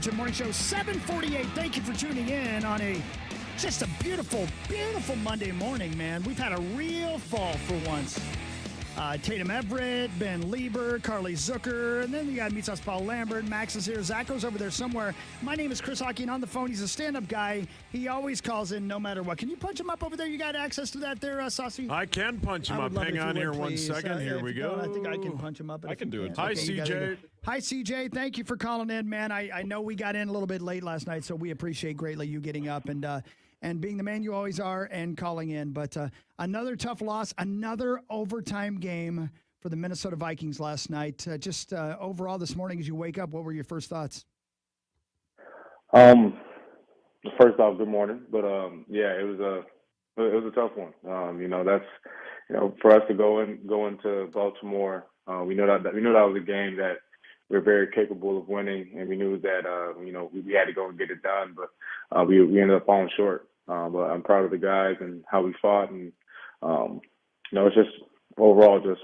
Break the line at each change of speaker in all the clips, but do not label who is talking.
Veteran Morning Show, 7:48. Thank you for tuning in on just a beautiful, beautiful Monday morning, man. We've had a real fall for once. Tatum Everett, Ben Lieber, Carly Zucker, and then you got Meets Paul Lambert. Max is here. Zacho's over there somewhere. My name is Chris Hockey, and on the phone, he's a stand-up guy. He always calls in no matter what. Can you punch him up over there? You got access to that there, Saucy?
I can punch him up. Hang on here 1 second. Here we go.
I think I can punch him up.
I can do it.
Hi,
CJ.
Hi, CJ. Thank you for calling in, man. I know we got in a little bit late last night, so we appreciate greatly you getting up and being the man you always are and calling in. But another tough loss, another overtime game for the Minnesota Vikings last night. Overall this morning as you wake up, what were your first thoughts?
First off, good morning. But it was a tough one. For us to go into Baltimore, we knew that was a game that we're very capable of winning, and we knew that we had to go and get it done. But we ended up falling short. But I'm proud of the guys and how we fought, and it's just overall just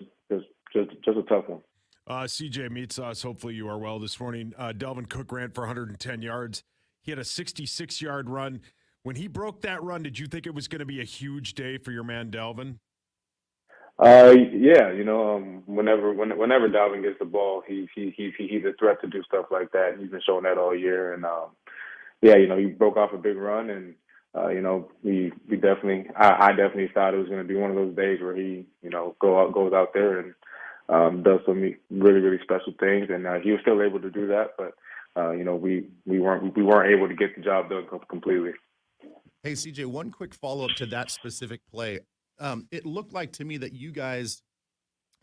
a tough one.
CJ meets us. Hopefully you are well this morning. Delvin Cook ran for 110 yards. He had a 66-yard run. When he broke that run, did you think it was going to be a huge day for your man Delvin?
Whenever Dalvin gets the ball, he's a threat to do stuff like that. He's been showing that all year, and he broke off a big run, and we definitely, I definitely thought it was going to be one of those days where he, goes out there and does some really, really special things, and he was still able to do that, but we weren't able to get the job done completely.
Hey, CJ, one quick follow-up to that specific play. It looked like to me that you guys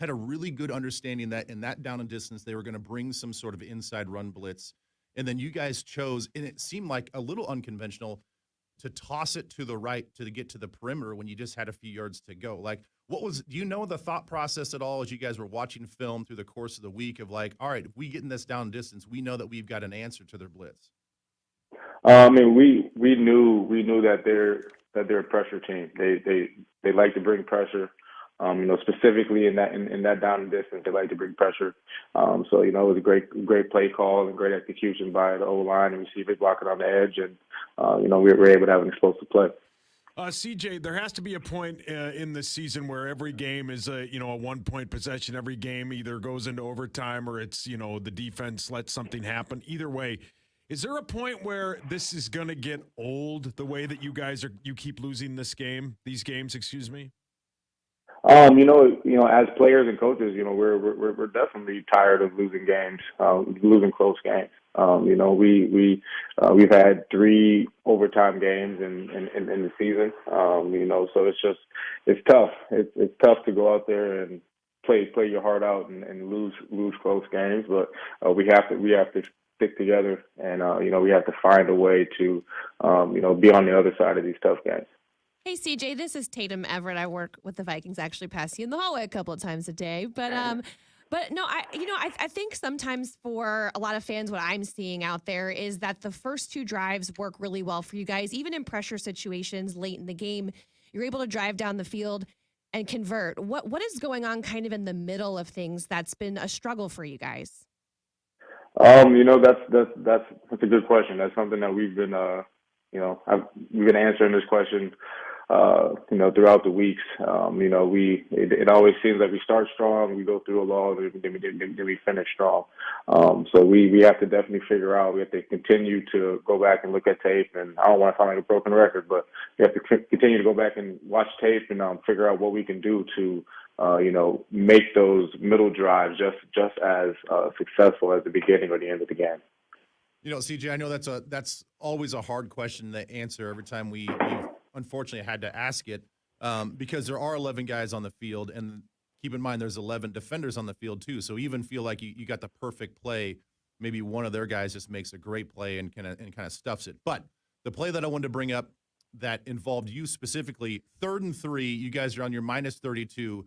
had a really good understanding that in that down and distance, they were going to bring some sort of inside run blitz. And then you guys chose, and it seemed like a little unconventional, to toss it to the right to get to the perimeter when you just had a few yards to go. Like, do you know the thought process at all as you guys were watching film through the course of the week of like, all right, if we get in this down distance, we know that we've got an answer to their blitz?
We knew that they're a pressure team. They like to bring pressure. Specifically in that down and distance, they like to bring pressure. It was a great play call and great execution by the O-line and receiver blocking on the edge, and we were able to have an explosive play.
CJ, there has to be a point in the season where every game is a 1-point possession. Every game either goes into overtime or it's the defense lets something happen. Either way, is there a point where this is going to get old? The way that you keep losing these games, excuse me.
As players and coaches, we're definitely tired of losing games, losing close games. We've had 3 overtime games in the season. So it's tough. It's tough to go out there and play your heart out and lose close games. But we have to stick together, and we have to find a way to be on the other side of these tough games.
Hey, CJ, this is Tatum Everett. I work with the Vikings. Actually pass you in the hallway a couple of times a day. But no, I think sometimes for a lot of fans, what I'm seeing out there is that the first 2 drives work really well for you guys. Even in pressure situations late in the game, you're able to drive down the field and convert. What is going on kind of in the middle of things that's been a struggle for you guys?
That's a good question. That's something that we've been we've been answering this question throughout the weeks. It always seems like we start strong, we go through a lull, then we finish strong. So we have to definitely figure out. We have to continue to go back and look at tape. And I don't want to sound like a broken record, but we have to continue to go back and watch tape and figure out what we can do to make those middle drives just as successful as the beginning or the end of the game.
CJ, I know that's always a hard question to answer every time we've unfortunately had to ask it because there are 11 guys on the field, and keep in mind there's 11 defenders on the field too. So even feel like you got the perfect play, maybe one of their guys just makes a great play and kind of stuffs it. But the play that I wanted to bring up that involved you specifically, 3rd and 3, you guys are on your minus 32.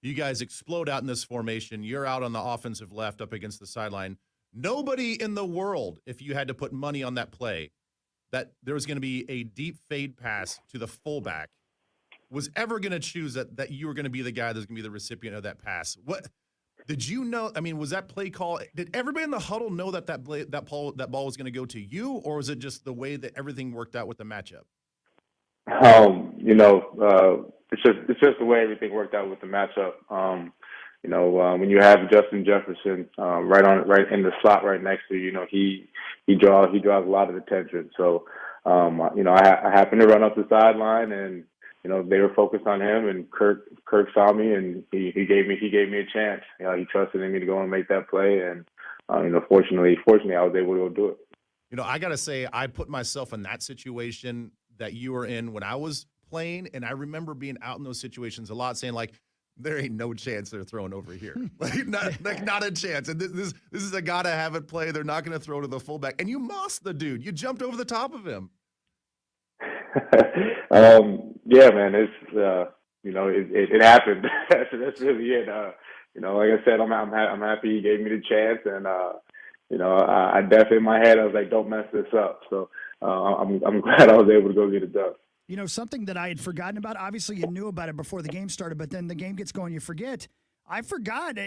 You guys explode out in this formation. You're out on the offensive left up against the sideline. Nobody in the world, if you had to put money on that play, that there was going to be a deep fade pass to the fullback, was ever going to choose that you were going to be the guy that's going to be the recipient of that pass. Did you know? I mean, was that play call? Did everybody in the huddle know that ball was going to go to you, or was it just the way that everything worked out with the matchup?
It's just the way everything worked out with the matchup. When you have Justin Jefferson right in the slot right next to you, he draws a lot of attention. So, I happened to run up the sideline, and they were focused on him, and Kirk saw me, and he gave me a chance. He trusted in me to go and make that play, and fortunately, I was able to go do it.
I got to say, I put myself in that situation that you were in when I was playing, and I remember being out in those situations a lot, saying like, there ain't no chance they're throwing over here. Not a chance. And this is a gotta have it play. They're not going to throw to the fullback. And you mossed the dude. You jumped over the top of him.
Yeah, man. It's it happened. That's really it. Like I said, I'm happy he gave me the chance, and I definitely in my head I was like, don't mess this up. So I'm glad I was able to go get it done.
Something that I had forgotten about, obviously you knew about it before the game started, but then the game gets going, you forget. I forgot.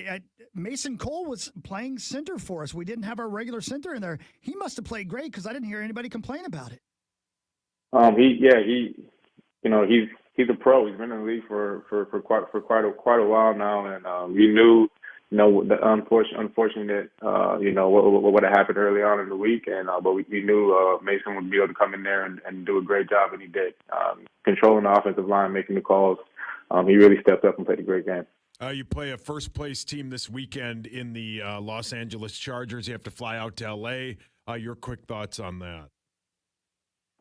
Mason Cole was playing center for us. We didn't have our regular center in there. He must have played great because I didn't hear anybody complain about it. He's a pro. He's been in the league for quite a while now, and we knew, the unfortunate, what would have happened early on in the week, and but we knew Mason would be able to come in there and do a great job, and he did. Controlling the offensive line, making the calls. He really stepped up and played a great game.
You play a first-place team this weekend in the Los Angeles Chargers. You have to fly out to L.A. Your quick thoughts on that?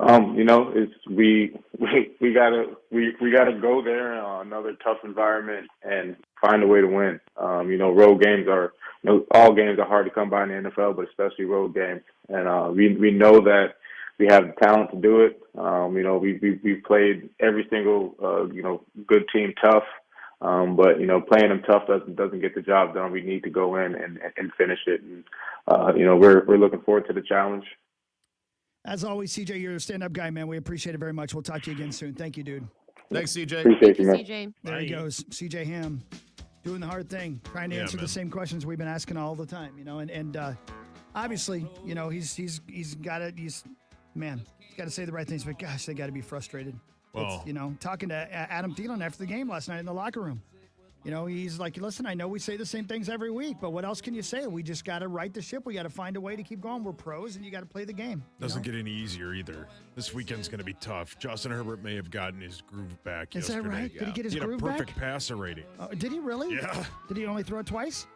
It's we gotta go there, another tough environment, and find a way to win. Road games are, all games are hard to come by in the NFL, but especially road games. And we know that we have the talent to do it. We've played every single good team tough, but playing them tough doesn't get the job done. We need to go in and finish it. And we're looking forward to the challenge.
As always, CJ, you're a stand-up guy, man. We appreciate it very much. We'll talk to you again soon. Thank you, dude.
Thanks, CJ.
Appreciate you, man.
CJ.
There he goes, CJ Ham, doing the hard thing, trying to answer the same questions we've been asking all the time. And obviously, he's got to say the right things. But gosh, they got to be frustrated.
Well,
Talking to Adam Thielen after the game last night in the locker room. He's like, listen, I know we say the same things every week, but what else can you say? We just got to right the ship. We got to find a way to keep going. We're pros, and you got to play the game.
Doesn't get any easier either. This weekend's going to be tough. Justin Herbert may have gotten his groove back yesterday.
Is that right?
Yeah.
Did he get his groove back?
He had a perfect passer rating.
Did he really?
Yeah.
Did he only throw it twice?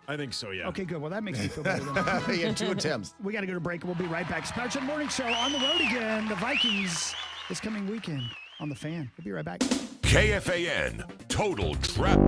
I think so, yeah.
Okay, good. Well, that makes me feel better. Than
He had 2 attempts.
We got to go to break. We'll be right back. Power Chat Morning Show on the road again. The Vikings this coming weekend on The Fan. We'll be right back.
KFAN Total Trap.